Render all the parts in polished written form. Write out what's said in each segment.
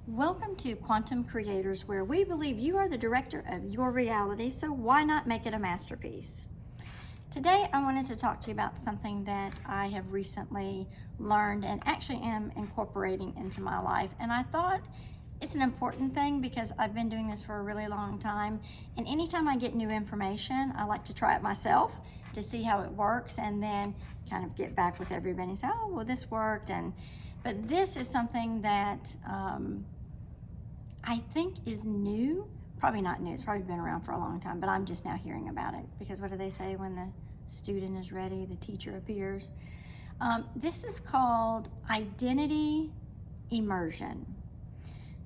Welcome to Quantum Creators, where we believe you are the director of your reality, so why not make it a masterpiece? Today, I wanted to talk to you about something that I have recently learned and actually am incorporating into my life. And I thought it's an important thing because I've been doing this for a really long time. And anytime I get new information, I like to try it myself to see how it works and then kind of get back with everybody and say, oh, well, this worked. But this is something that I think is new. Probably not new, it's probably been around for a long time, but I'm just now hearing about it because what do they say, when the student is ready, the teacher appears. This is called identity immersion.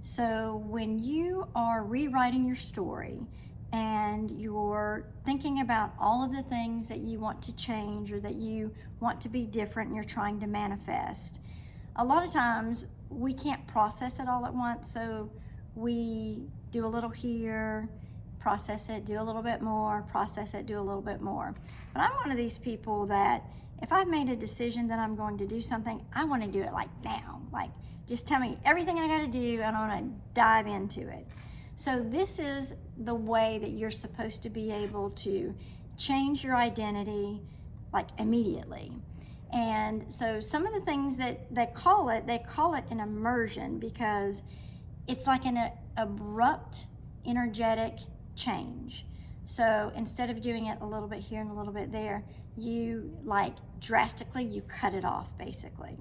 So when you are rewriting your story and you're thinking about all of the things that you want to change or that you want to be different and you're trying to manifest, a lot of times we can't process it all at once, so we do a little here, process it, do a little bit more, process it, do a little bit more. But I'm one of these people that if I've made a decision that I'm going to do something, I want to do it like now. Like, just tell me everything I got to do and I want to dive into it. So this is the way that you're supposed to be able to change your identity like immediately. And so some of the things that they call it an immersion because it's like an abrupt, energetic change. So instead of doing it a little bit here and a little bit there, you like drastically, you cut it off basically.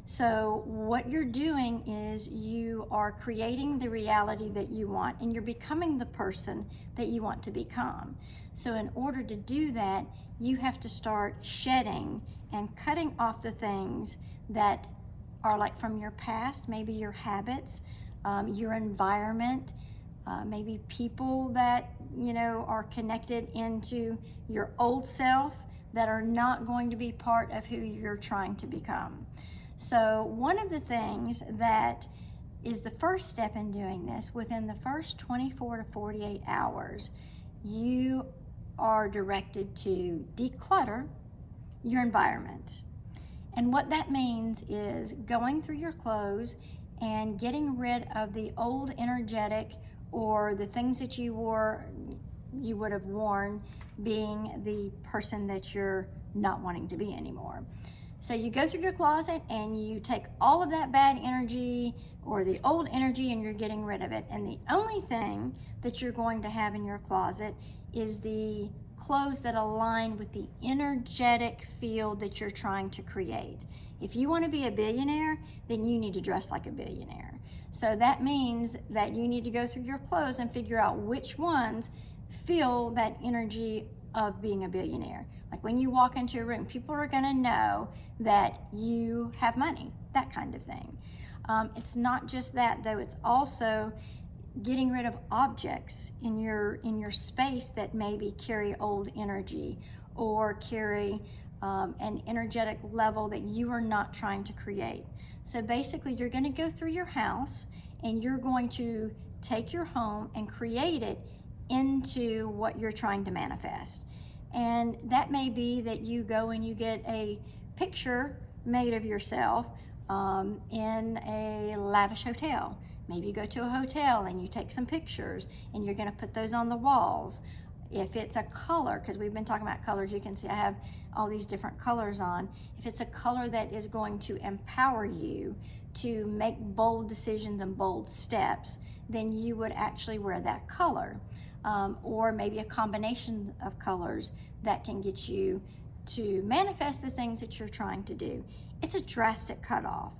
So what you're doing is you are creating the reality that you want and you're becoming the person that you want to become. So in order to do that, you have to start shedding and cutting off the things that are like from your past, maybe your habits, your environment, maybe people that are connected into your old self that are not going to be part of who you're trying to become. So one of the things that is the first step in doing this, within the first 24 to 48 hours, you are directed to declutter your environment. And what that means is going through your clothes and getting rid of the old energetic or the things that you would have worn being the person that you're not wanting to be anymore. So you go through your closet and you take all of that bad energy or the old energy and you're getting rid of it. And the only thing that you're going to have in your closet is the clothes that align with the energetic field that you're trying to create. If you want to be a billionaire, then you need to dress like a billionaire. So that means that you need to go through your clothes and figure out which ones feel that energy of being a billionaire. Like when you walk into a room, people are going to know that you have money, that kind of thing. It's not just that though, it's also getting rid of objects in your space that maybe carry old energy or carry an energetic level that you are not trying to create. So basically you're going to go through your house and you're going to take your home and create it into what you're trying to manifest. And that may be that you go and you get a picture made of yourself in a lavish hotel. Maybe you go to a hotel and you take some pictures and you're going to put those on the walls. If it's a color, because we've been talking about colors, you can see I have all these different colors on. If it's a color that is going to empower you to make bold decisions and bold steps, then you would actually wear that color. Or maybe a combination of colors that can get you to manifest the things that you're trying to do. It's a drastic cutoff.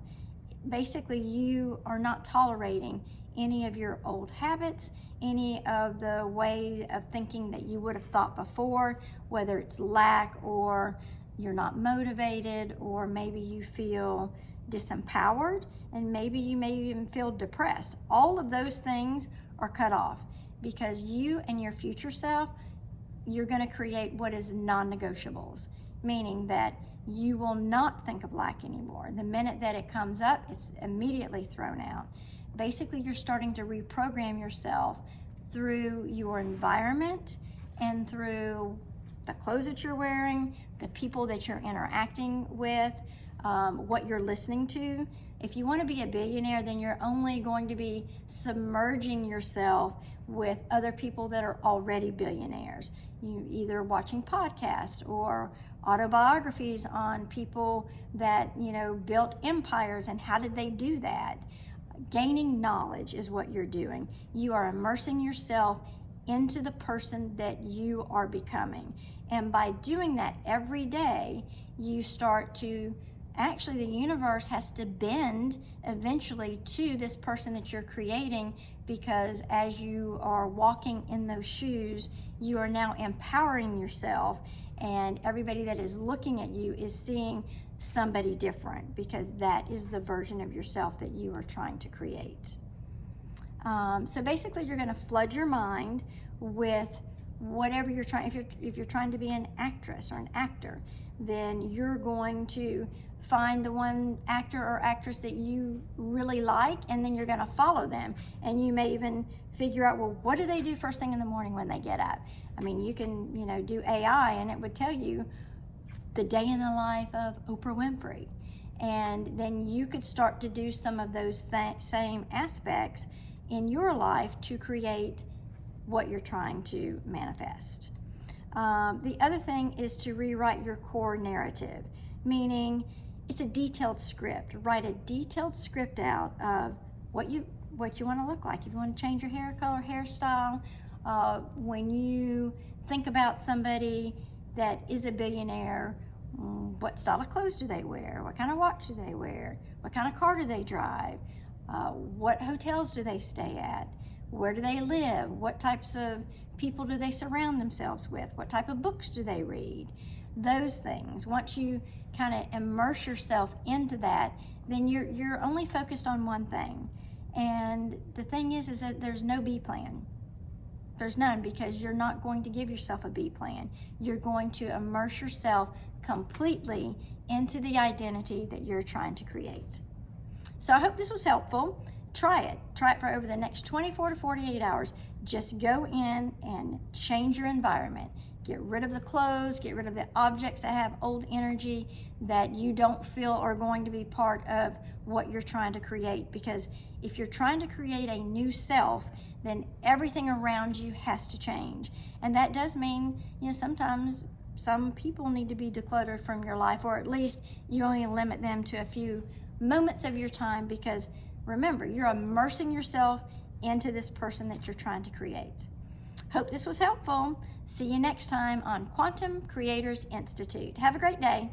Basically, you are not tolerating any of your old habits, any of the ways of thinking that you would have thought before, whether it's lack or you're not motivated, or maybe you feel disempowered, and maybe you may even feel depressed. All of those things are cut off because you and your future self, you're going to create what is non-negotiables, meaning that you will not think of lack anymore. The minute that it comes up, it's immediately thrown out. Basically, you're starting to reprogram yourself through your environment and through the clothes that you're wearing, the people that you're interacting with, what you're listening to. If you want to be a billionaire, then you're only going to be submerging yourself with other people that are already billionaires. You either watching podcasts or autobiographies on people that, built empires and how did they do that. Gaining knowledge is what you're doing. You are immersing yourself into the person that you are becoming. And by doing that every day, you start to, actually the universe has to bend eventually to this person that you're creating, because as you are walking in those shoes, you are now empowering yourself, and everybody that is looking at you is seeing somebody different, because that is the version of yourself that you are trying to create. So basically you're going to flood your mind with whatever you're trying. If you're trying to be an actress or an actor, then you're going to find the one actor or actress that you really like, and then you're going to follow them. And you may even figure out, well, what do they do first thing in the morning when they get up? I mean, you can, do AI and it would tell you the day in the life of Oprah Winfrey. And then you could start to do some of those same aspects in your life to create what you're trying to manifest. The other thing is to rewrite your core narrative, meaning it's a detailed script. Write a detailed script out of what you want to look like. If you want to change your hair color, hairstyle, when you think about somebody that is a billionaire, what style of clothes do they wear? What kind of watch do they wear? What kind of car do they drive? What hotels do they stay at? Where do they live? What types of people do they surround themselves with? What type of books do they read? Those things. Once you kind of immerse yourself into that, then you're only focused on one thing. And the thing is that there's no B plan. There's none, because you're not going to give yourself a B plan. You're going to immerse yourself completely into the identity that you're trying to create. So I hope this was helpful. Try it. Try it for over the next 24 to 48 hours. Just go in and change your environment. Get rid of the clothes, get rid of the objects that have old energy that you don't feel are going to be part of what you're trying to create. Because if you're trying to create a new self, then everything around you has to change. And that does mean, sometimes some people need to be decluttered from your life, or at least you only limit them to a few moments of your time, because remember, you're immersing yourself into this person that you're trying to create. Hope this was helpful. See you next time on Quantum Creators Institute. Have a great day.